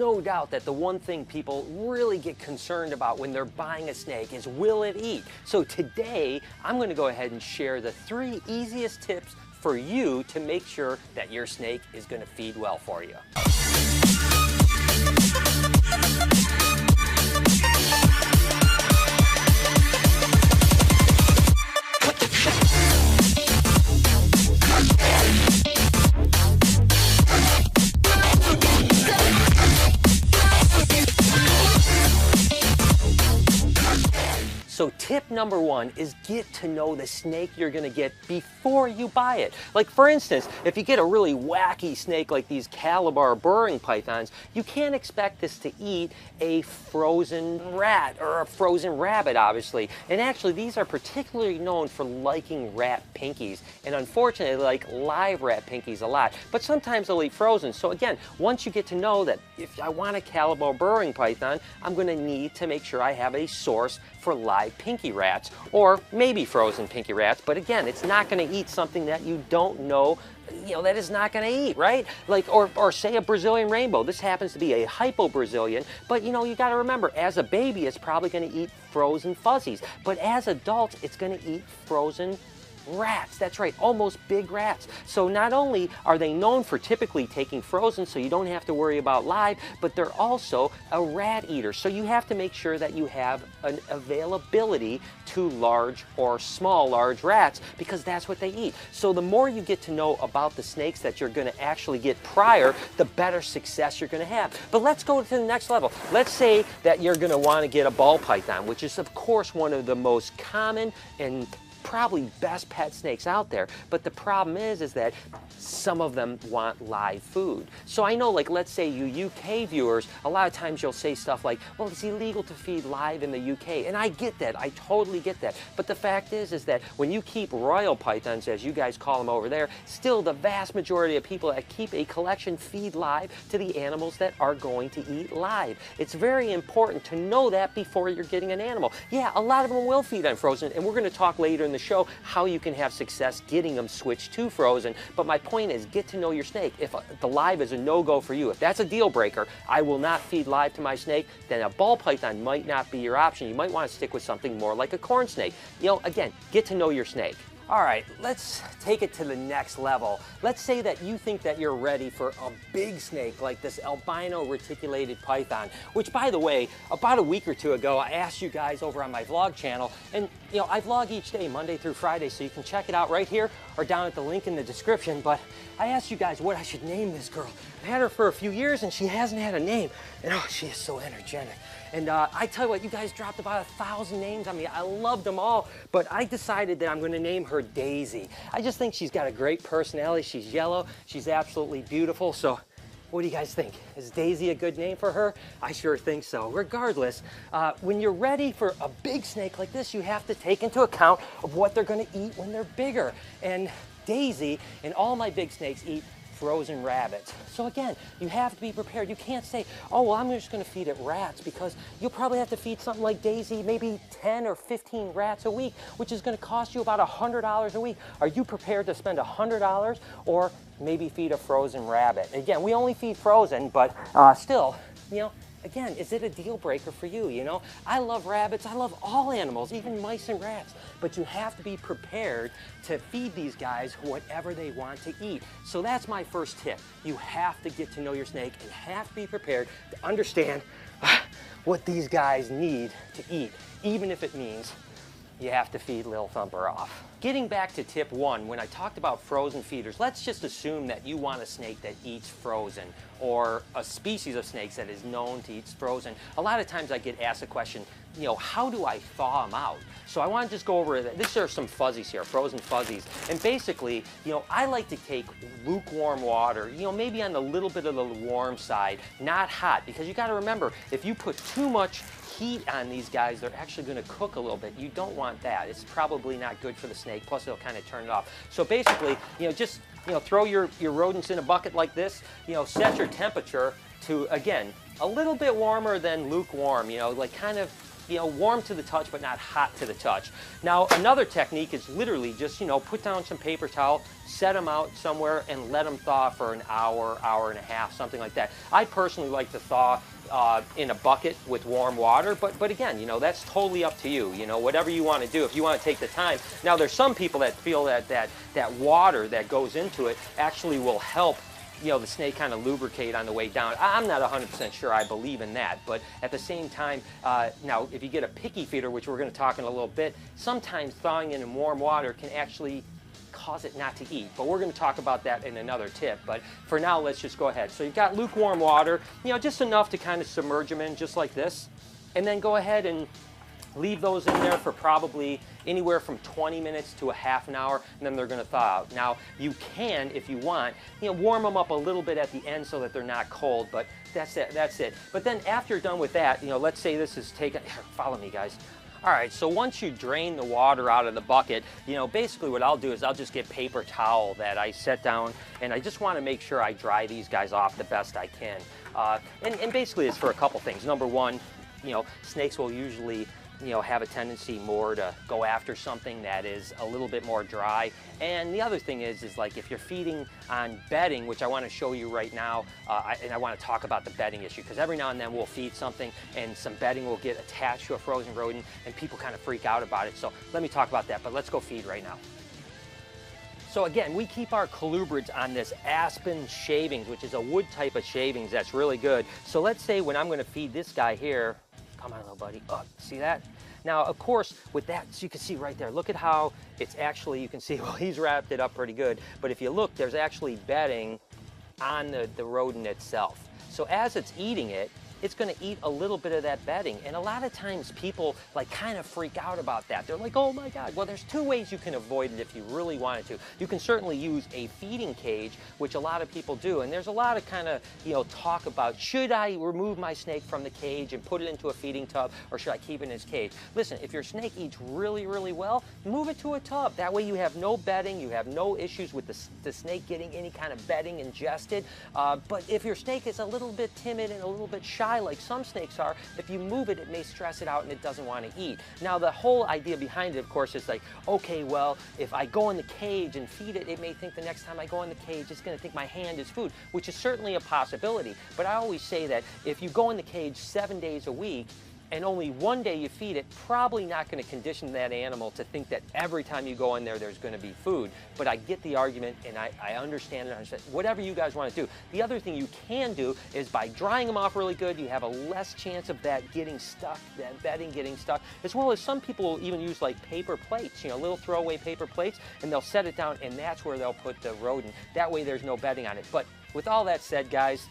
no doubt that the one thing people really get concerned about when they're buying a snake is, will it eat? So today, I'm going to go ahead and share the 3 easiest tips for you to make sure that your snake is going to feed well for you. So tip number 1 is get to know the snake you're gonna get before you buy it. Like for instance, if you get a really wacky snake like these Calabar burrowing pythons, you can't expect this to eat a frozen rat or a frozen rabbit, obviously. And actually, these are particularly known for liking rat pinkies. And unfortunately, they like live rat pinkies a lot. But sometimes they'll eat frozen. So again, once you get to know that if I want a Calabar burrowing python, I'm gonna need to make sure I have a source for live pinky rats, or maybe frozen pinky rats, but again, it's not going to eat something that you don't know, that is not going to eat, right? Like, or say a Brazilian rainbow. This happens to be a hypo-Brazilian, but you got to remember, as a baby, it's probably going to eat frozen fuzzies, but as adults, it's going to eat frozen rats. That's right, almost big rats. So not only are they known for typically taking frozen, so you don't have to worry about live, but they're also a rat eater. So you have to make sure that you have an availability to large or small large rats, because that's what they eat. So the more you get to know about the snakes that you're going to actually get prior, the better success you're going to have. But let's go to the next level. Let's say that you're going to want to get a ball python, which is of course one of the most common and probably best pet snakes out there, but the problem is that some of them want live food. So I know, like, let's say you UK viewers, a lot of times you'll say stuff like, well, it's illegal to feed live in the UK, and I get that, I totally get that, but the fact is that when you keep royal pythons, as you guys call them over there, still the vast majority of people that keep a collection feed live to the animals that are going to eat live. It's very important to know that before you're getting an animal. Yeah, a lot of them will feed on frozen, and we're going to talk later in the show how you can have success getting them switched to frozen. But my point is, get to know your snake. If the live is a no-go for you, if that's a deal breaker, I will not feed live to my snake, then a ball python might not be your option. You might want to stick with something more like a corn snake. Again, get to know your snake. All right, let's take it to the next level. Let's say that you think that you're ready for a big snake like this albino reticulated python, which, by the way, about a week or 2 ago, I asked you guys over on my vlog channel, and I vlog each day, Monday through Friday, so you can check it out right here or down at the link in the description, but I asked you guys what I should name this girl. I've had her for a few years and she hasn't had a name, and oh, she is so energetic. And I tell you what, you guys dropped about 1,000 names on me. I loved them all, but I decided that I'm going to name her Daisy. I just think she's got a great personality. She's yellow. She's absolutely beautiful. So what do you guys think? Is Daisy a good name for her? I sure think so. Regardless, when you're ready for a big snake like this, you have to take into account of what they're going to eat when they're bigger. And Daisy and all my big snakes eat frozen rabbits. So again, you have to be prepared. You can't say, oh, well, I'm just going to feed it rats, because you'll probably have to feed something like Daisy maybe 10 or 15 rats a week, which is going to cost you about $100 a week. Are you prepared to spend $100 or maybe feed a frozen rabbit? Again, we only feed frozen, but still, again, is it a deal breaker for you? I love rabbits. I love all animals, even mice and rats. But you have to be prepared to feed these guys whatever they want to eat. So that's my first tip. You have to get to know your snake and have to be prepared to understand what these guys need to eat, even if it means you have to feed Lil Thumper off. Getting back to tip 1, when I talked about frozen feeders, let's just assume that you want a snake that eats frozen, or a species of snakes that is known to eat frozen. A lot of times I get asked the question, how do I thaw them out? So I want to just go over that. These are some fuzzies here, frozen fuzzies. And basically, I like to take lukewarm water, maybe on a little bit of the warm side, not hot, because you got to remember, if you put too much heat on these guys, they're actually going to cook a little bit. You don't want that. It's probably not good for the snake, plus it'll kind of turn it off. So basically, just throw your rodents in a bucket like this, set your temperature to, again, a little bit warmer than lukewarm, like kind of you know, warm to the touch, but not hot to the touch. Now, another technique is literally just, you know, put down some paper towel, set them out somewhere, and let them thaw for an hour, hour and a half, something like that. I personally like to thaw in a bucket with warm water, but again, you know, that's totally up to you. You know, whatever you want to do, if you want to take the time. Now, there's some people that feel that water that goes into it actually will help, you know, the snake kind of lubricate on the way down. I'm not 100% sure I believe in that, but at the same time, now if you get a picky feeder, which we're going to talk in a little bit, sometimes thawing it in warm water can actually cause it not to eat, but we're going to talk about that in another tip. But for now, let's just go ahead. So you've got lukewarm water, you know, just enough to kind of submerge them in, just like this, and then go ahead and leave those in there for probably anywhere from 20 minutes to a half an hour, and then they're going to thaw out. Now, you can, if you want, you know, warm them up a little bit at the end so that they're not cold, but that's it, that's it. But then after you're done with that, you know, let's say this is taken, follow me guys. All right, so once you drain the water out of the bucket, you know, basically what I'll do is I'll just get paper towel that I set down, and I just want to make sure I dry these guys off the best I can. And basically it's for a couple things. Number one, you know, snakes will usually, you know, have a tendency more to go after something that is a little bit more dry. And the other thing is like if you're feeding on bedding, which I want to show you right now, and I want to talk about the bedding issue, because every now and then we'll feed something and some bedding will get attached to a frozen rodent and people kind of freak out about it. So let me talk about that, but let's go feed right now. So again, we keep our colubrids on this aspen shavings, which is a wood type of shavings that's really good. So let's say when I'm going to feed this guy here, come on, little buddy. Oh, see that? Now, of course, with that, so you can see right there, look at how it's actually, you can see, well, he's wrapped it up pretty good. But if you look, there's actually bedding on the rodent itself. So as it's eating it, it's going to eat a little bit of that bedding. And a lot of times people like kind of freak out about that. They're like, oh my God. Well, there's two ways you can avoid it if you really wanted to. You can certainly use a feeding cage, which a lot of people do. And there's a lot of kind of, you know, talk about, should I remove my snake from the cage and put it into a feeding tub, or should I keep it in his cage? Listen, if your snake eats really, really well, move it to a tub. That way you have no bedding, you have no issues with the snake getting any kind of bedding ingested. But if your snake is a little bit timid and a little bit shy, like some snakes are, if you move it, it may stress it out and it doesn't want to eat. Now, the whole idea behind it, of course, is like, okay, well, if I go in the cage and feed it, it may think the next time I go in the cage, it's going to think my hand is food, which is certainly a possibility. But I always say that if you go in the cage 7 days a week, and only one day you feed it, probably not going to condition that animal to think that every time you go in there, there's going to be food. But I get the argument, and I understand it. Whatever you guys want to do. The other thing you can do is by drying them off really good, you have a less chance of that getting stuck, that bedding getting stuck, as well as some people will even use like paper plates, you know, little throwaway paper plates, and they'll set it down, and that's where they'll put the rodent. That way there's no bedding on it. But with all that said, guys,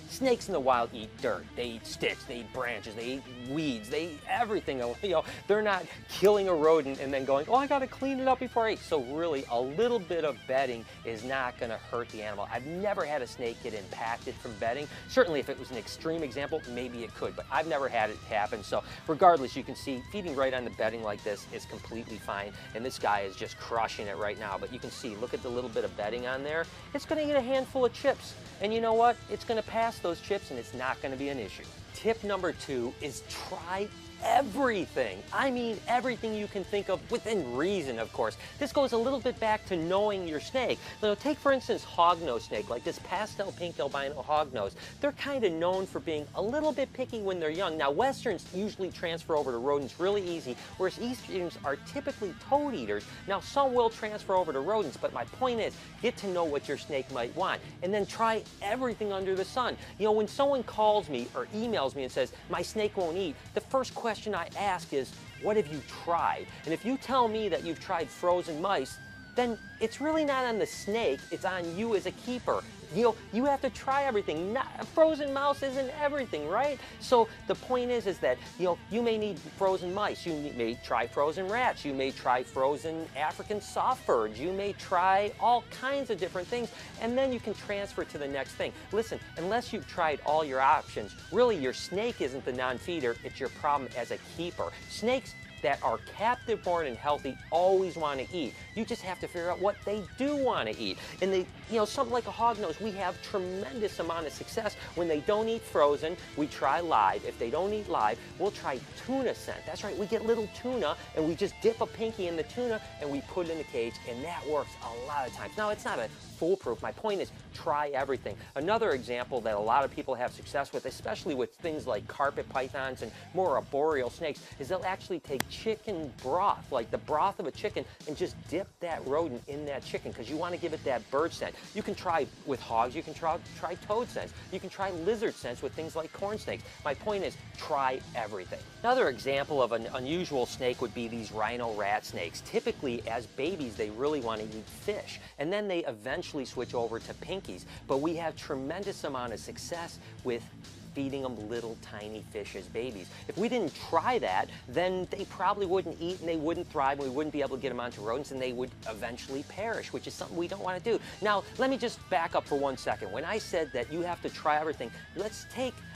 snakes in the wild eat dirt, they eat sticks, they eat branches, they eat weeds, they eat everything. You know, they're not killing a rodent and then going, oh, I gotta clean it up before I eat. So really, a little bit of bedding is not gonna hurt the animal. I've never had a snake get impacted from bedding. Certainly if it was an extreme example, maybe it could, but I've never had it happen. So regardless, you can see feeding right on the bedding like this is completely fine. And this guy is just crushing it right now. But you can see, look at the little bit of bedding on there. It's gonna eat a handful of chips. And you know what? It's gonna pass those chips and it's not going to be an issue. Tip number 2 is try everything. I mean everything you can think of within reason, of course. This goes a little bit back to knowing your snake. Now, take for instance hognose snake, like this pastel pink albino hognose. They're kind of known for being a little bit picky when they're young. Now, westerns usually transfer over to rodents really easy, whereas easterns are typically toad eaters. Now, some will transfer over to rodents, but my point is, get to know what your snake might want, and then try everything under the sun. You know, when someone calls me or emails me and says, my snake won't eat, the first question I ask is, what have you tried? And if you tell me that you've tried frozen mice, then it's really not on the snake, it's on you as a keeper. You know, you have to try everything. A frozen mouse isn't everything, right? So the point is that, you know, you may need frozen mice, you may try frozen rats, you may try frozen African soft birds, you may try all kinds of different things, and then you can transfer to the next thing. Listen, unless you've tried all your options, really your snake isn't the non-feeder, it's your problem as a keeper. Snakes that are captive born and healthy always want to eat. You just have to figure out what they do want to eat. And they, you know, something like a hognose, we have tremendous amount of success when they don't eat frozen. We try live. If they don't eat live, we'll try tuna scent. That's right, we get little tuna and we just dip a pinky in the tuna and we put it in the cage, and that works a lot of times. Now, it's not a foolproof. My point is, try everything. Another example that a lot of people have success with, especially with things like carpet pythons and more arboreal snakes, is they'll actually take chicken broth, like the broth of a chicken, and just dip that rodent in that chicken because you want to give it that bird scent. You can try with hogs, you can try toad scents, you can try lizard scents with things like corn snakes. My point is, try everything. Another example of an unusual snake would be these rhino rat snakes. Typically, as babies, they really want to eat fish, and then they eventually switch over to pinkies. But we have tremendous amount of success with feeding them little tiny fish as babies. If we didn't try that, then they probably wouldn't eat and they wouldn't thrive, and we wouldn't be able to get them onto rodents, and they would eventually perish, which is something we don't want to do. Now, let me just back up for 1 second. When I said that you have to try everything,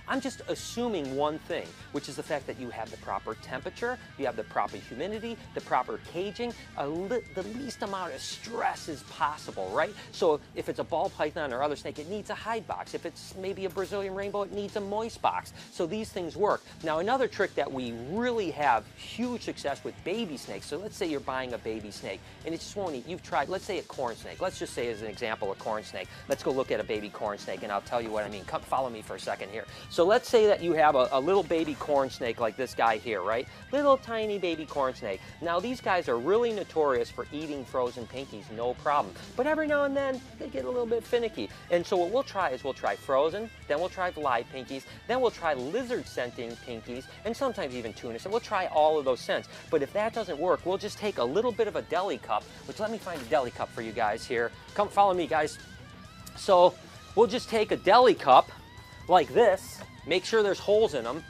I'm just assuming one thing, which is the fact that you have the proper temperature, you have the proper humidity, the proper caging, the least amount of stress as possible, right? So if it's a ball python or other snake, it needs a hide box. If it's maybe a Brazilian rainbow, it needs a moist box. So these things work. Now, another trick that we really have huge success with baby snakes, so let's say you're buying a baby snake and it just won't eat. You've tried, let's say a corn snake. Let's just say as an example a corn snake. Let's go look at a baby corn snake and I'll tell you what I mean. Come follow me for a second here. So let's say that you have a little baby corn snake like this guy here, right? Little tiny baby corn snake. Now, these guys are really notorious for eating frozen pinkies, no problem. But every now and then, they get a little bit finicky. And so what we'll try is we'll try frozen, then we'll try live pinkies, then we'll try lizard scenting pinkies, and sometimes even tuna. So we'll try all of those scents. But if that doesn't work, we'll just take a little bit of a deli cup, which let me find a deli cup for you guys here. Come follow me, guys. So we'll just take a deli cup like this, make sure there's holes in them,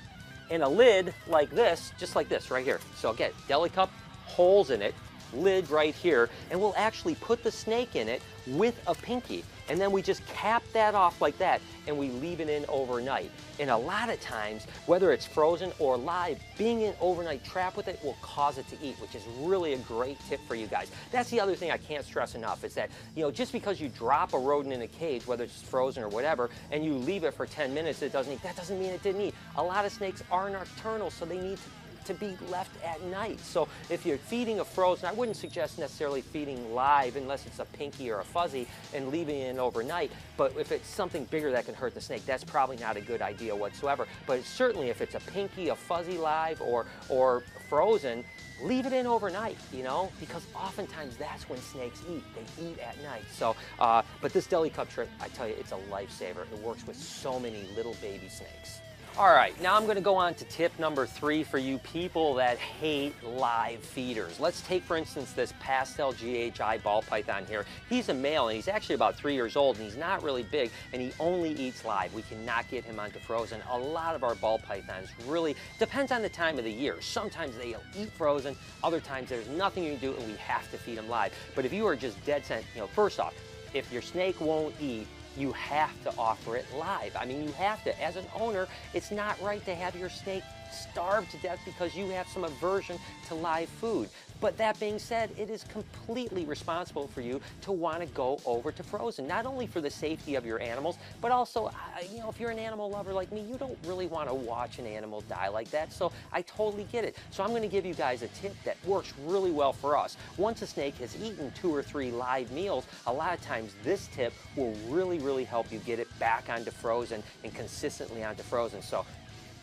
and a lid like this, just like this right here. So again, deli cup, holes in it, lid right here, and we'll actually put the snake in it with a pinky. And then we just cap that off like that, and we leave it in overnight. And a lot of times, whether it's frozen or live, being in overnight trap with it will cause it to eat, which is really a great tip for you guys. That's the other thing I can't stress enough, is that, you know, just because you drop a rodent in a cage, whether it's frozen or whatever, and you leave it for 10 minutes, it doesn't eat, that doesn't mean it didn't eat. A lot of snakes are nocturnal, so they need to be left at night. So if you're feeding a frozen, I wouldn't suggest necessarily feeding live unless it's a pinky or a fuzzy and leaving it in overnight. But if it's something bigger that can hurt the snake, that's probably not a good idea whatsoever. But certainly if it's a pinky, a fuzzy live, or frozen, leave it in overnight, you know, because oftentimes that's when snakes eat. They eat at night. So, but this deli cup trick, I tell you, it's a lifesaver. It works with so many little baby snakes. All right, now I'm going to go on to tip number 3 for you people that hate live feeders. Let's take, for instance, this pastel GHI ball python here. He's a male, and he's actually about 3 years old, and he's not really big, and he only eats live. We cannot get him onto frozen. A lot of our ball pythons really depends on the time of the year. Sometimes they'll eat frozen, other times there's nothing you can do, and we have to feed them live. But if you are just dead set, you know, first off, if your snake won't eat, you have to offer it live. I mean, you have to. As an owner, it's not right to have your snake starve to death because you have some aversion to live food. But that being said, it is completely responsible for you to want to go over to frozen, not only for the safety of your animals, but also, you know, if you're an animal lover like me, you don't really want to watch an animal die like that. So I totally get it. So I'm going to give you guys a tip that works really well for us. Once a snake has eaten 2 or 3 live meals, a lot of times this tip will really, really help you get it back onto frozen and consistently onto frozen. So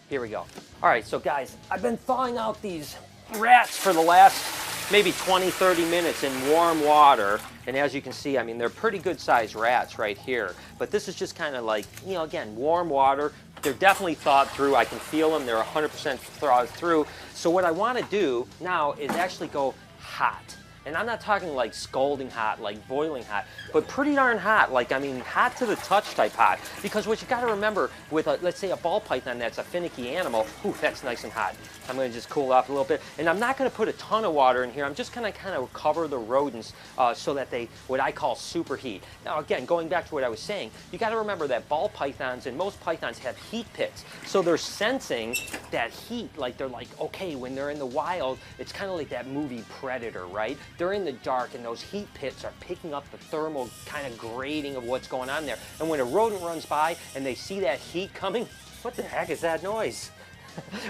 here we go. All right, so guys, I've been thawing out these rats for the last maybe 20-30 minutes in warm water, and as you can see, I mean, they're pretty good sized rats right here, but this is just kind of like, you know, again, warm water. They're definitely thawed through. I can feel them. They're 100% thawed through. So what I want to do now is actually go hot. And I'm not talking like scalding hot, like boiling hot, but pretty darn hot, like, I mean, hot to the touch type hot. Because what you gotta remember with, let's say a ball python that's a finicky animal, ooh, that's nice and hot. I'm gonna just cool off a little bit. And I'm not gonna put a ton of water in here. I'm just gonna kind of cover the rodents so that they, what I call superheat. Now again, going back to what I was saying, you gotta remember that ball pythons and most pythons have heat pits. So they're sensing that heat, like they're like, okay, when they're in the wild, it's kind of like that movie Predator, right? They're in the dark and those heat pits are picking up the thermal kind of grading of what's going on there. And when a rodent runs by and they see that heat coming, what the heck is that noise?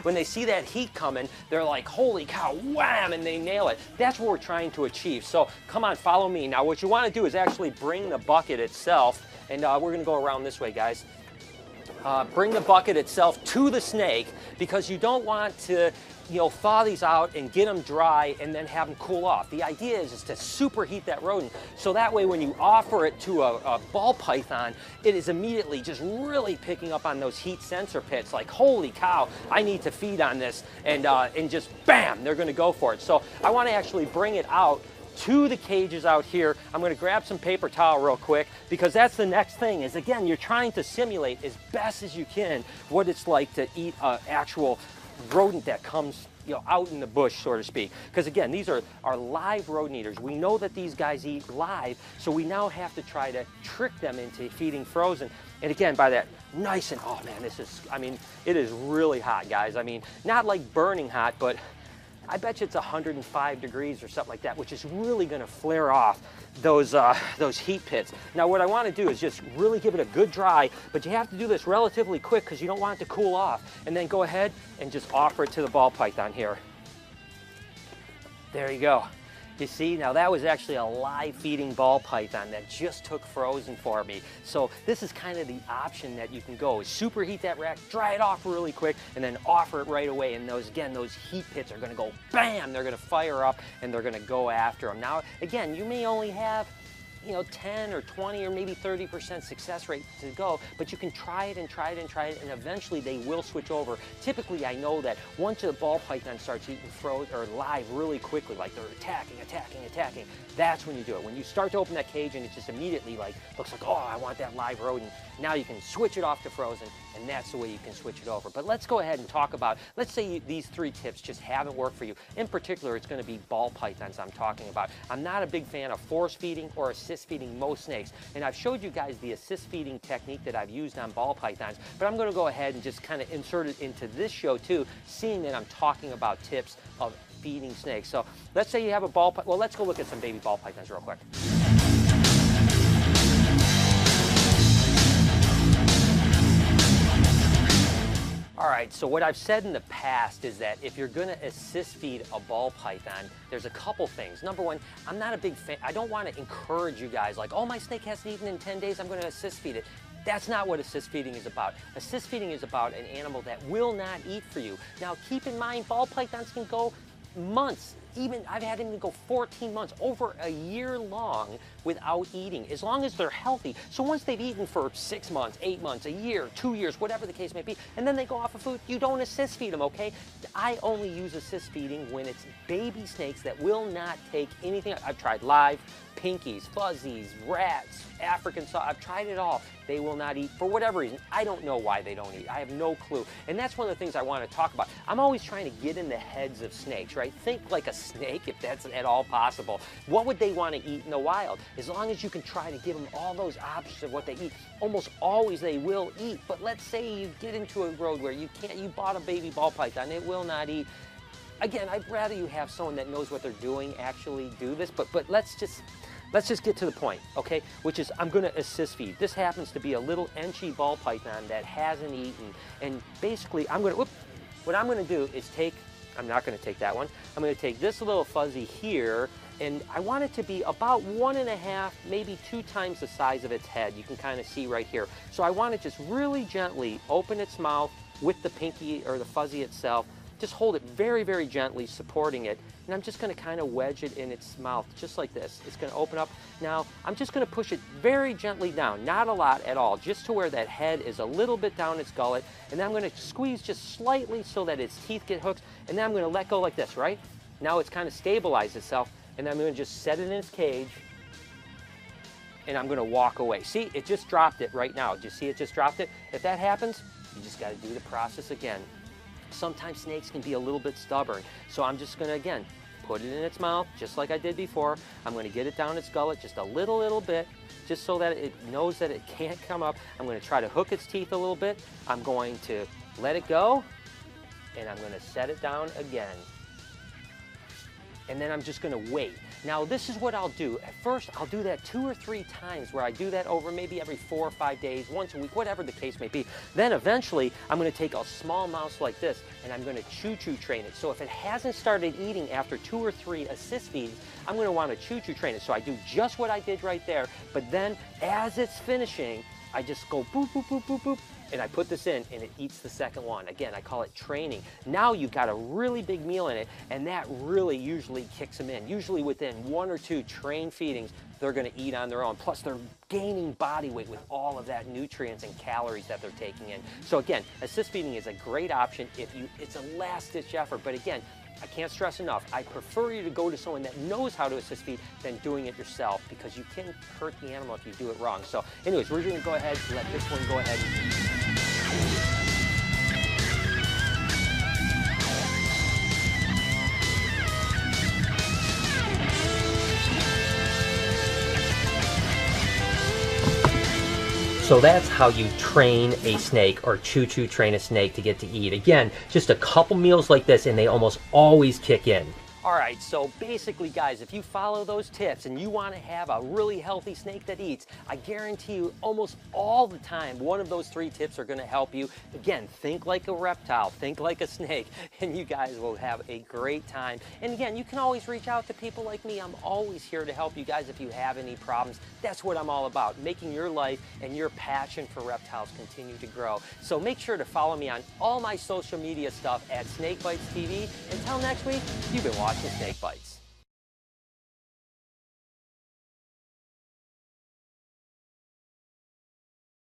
When they see that heat coming, they're like, holy cow, wham, and they nail it. That's what we're trying to achieve. So come on, follow me. Now what you want to do is actually bring the bucket itself, and we're going to go around this way, guys. Bring the bucket itself to the snake, because you don't want to, you know, thaw these out and get them dry and then have them cool off. The idea is to superheat that rodent, so that way when you offer it to a ball python, it is immediately just really picking up on those heat sensor pits, like, holy cow, I need to feed on this, and just bam, they're gonna go for it. So I wanna actually bring it out to the cages out here. I'm gonna grab some paper towel real quick, because that's the next thing is, again, you're trying to simulate as best as you can what it's like to eat an actual rodent that comes, you know, out in the bush, so to speak. Because again, these are live rodent eaters. We know that these guys eat live, so we now have to try to trick them into feeding frozen. And again, by that nice and, oh man, this is, I mean, it is really hot, guys. I mean, not like burning hot, but I bet you it's 105 degrees or something like that, which is really gonna flare off those heat pits. Now what I wanna do is just really give it a good dry, but you have to do this relatively quick because you don't want it to cool off. And then go ahead and just offer it to the ball python here. There you go. You see, now that was actually a live feeding ball python that just took frozen for me. So this is kind of the option that you can go, is superheat that rack, dry it off really quick, and then offer it right away. And those, again, those heat pits are gonna go bam, they're gonna fire up and they're gonna go after them. Now, again, you may only have, you know, 10 or 20 or maybe 30% success rate to go, but you can try it and try it and try it, and eventually they will switch over. Typically, I know that once a ball python starts eating frozen or live really quickly, like they're attacking, that's when you do it. When you start to open that cage and it just immediately like looks like, oh, I want that live rodent, now you can switch it off to frozen, and that's the way you can switch it over. But let's go ahead and talk about, let's say these 3 tips just haven't worked for you. In particular, it's going to be ball pythons I'm talking about. I'm not a big fan of force feeding or assist feeding most snakes, and I've showed you guys the assist feeding technique that I've used on ball pythons, but I'm going to go ahead and just kind of insert it into this show too, seeing that I'm talking about tips of feeding snakes. So let's say you have a ball python. Well, let's go look at some baby ball pythons real quick. All right, so what I've said in the past is that if you're gonna assist feed a ball python, there's a couple things. Number one, I'm not a big fan, I don't wanna encourage you guys like, oh, my snake hasn't eaten in 10 days, I'm gonna assist feed it. That's not what assist feeding is about. Assist feeding is about an animal that will not eat for you. Now, keep in mind, ball pythons can go months, even I've had them go 14 months, over a year long without eating, as long as they're healthy. So once they've eaten for 6 months, 8 months, a year, 2 years, whatever the case may be, and then they go off of food, you don't assist feed them, okay? I only use assist feeding when it's baby snakes that will not take anything. I've tried live, pinkies, fuzzies, rats, African saw, I've tried it all. They will not eat for whatever reason. I don't know why they don't eat. I have no clue. And that's one of the things I want to talk about. I'm always trying to get in the heads of snakes, right? Think like a snake, if that's at all possible. What would they want to eat in the wild? As long as you can try to give them all those options of what they eat, almost always they will eat. But let's say you get into a road where you bought a baby ball python, it will not eat. Again, I'd rather you have someone that knows what they're doing actually do this, but let's just get to the point, okay? Which is, I'm gonna assist feed. This happens to be a little Enchi ball python that hasn't eaten. And basically, what I'm gonna do is I'm not gonna take that one. I'm gonna take this little fuzzy here, and I want it to be about 1.5, maybe 2 times the size of its head. You can kind of see right here. So I want to just really gently open its mouth with the pinky or the fuzzy itself. Just hold it very, very gently, supporting it. And I'm just gonna kind of wedge it in its mouth, just like this. It's gonna open up. Now, I'm just gonna push it very gently down, not a lot at all, just to where that head is a little bit down its gullet. And then I'm gonna squeeze just slightly so that its teeth get hooked. And then I'm gonna let go like this, right? Now it's kind of stabilized itself. and I'm going to just set it in its cage, and I'm going to walk away. See, it just dropped it right now. Do you see it just dropped it? If that happens, you just got to do the process again. Sometimes snakes can be a little bit stubborn, so I'm just going to, again, put it in its mouth, just like I did before. I'm going to get it down its gullet just a little bit, just so that it knows that it can't come up. I'm going to try to hook its teeth a little bit. I'm going to let it go, and I'm going to set it down again. And then I'm just going to wait. Now this is what I'll do. At first I'll do that 2 or 3 times, where I do that over maybe every 4 or 5 days, once a week, whatever the case may be. Then eventually I'm going to take a small mouse like this and I'm going to choo-choo train it. So if it hasn't started eating after 2 or 3 assist feeds, I'm going to want to choo-choo train it. So I do just what I did right there, but then as it's finishing, I just go boop, boop, boop, boop, boop, and I put this in and it eats the second one. Again, I call it training. Now you've got a really big meal in it, and that really usually kicks them in. Usually within 1 or 2 train feedings, they're gonna eat on their own. Plus they're gaining body weight with all of that nutrients and calories that they're taking in. So again, assist feeding is a great option if it's a last ditch effort, but again, I can't stress enough, I prefer you to go to someone that knows how to assist feed than doing it yourself, because you can hurt the animal if you do it wrong. So anyways, we're gonna go ahead and let this one go ahead and eat. So that's how you train a snake, or choo-choo train a snake to get to eat. Again, just a couple meals like this and they almost always kick in. All right, so basically guys, if you follow those tips and you want to have a really healthy snake that eats, I guarantee you almost all the time one of those 3 tips are going to help you. Again, think like a reptile, think like a snake, and you guys will have a great time. And again, you can always reach out to people like me. I'm always here to help you guys if you have any problems. That's what I'm all about, making your life and your passion for reptiles continue to grow. So make sure to follow me on all my social media stuff at Snake Bites TV. Until next week, you've been watching Snake Bites.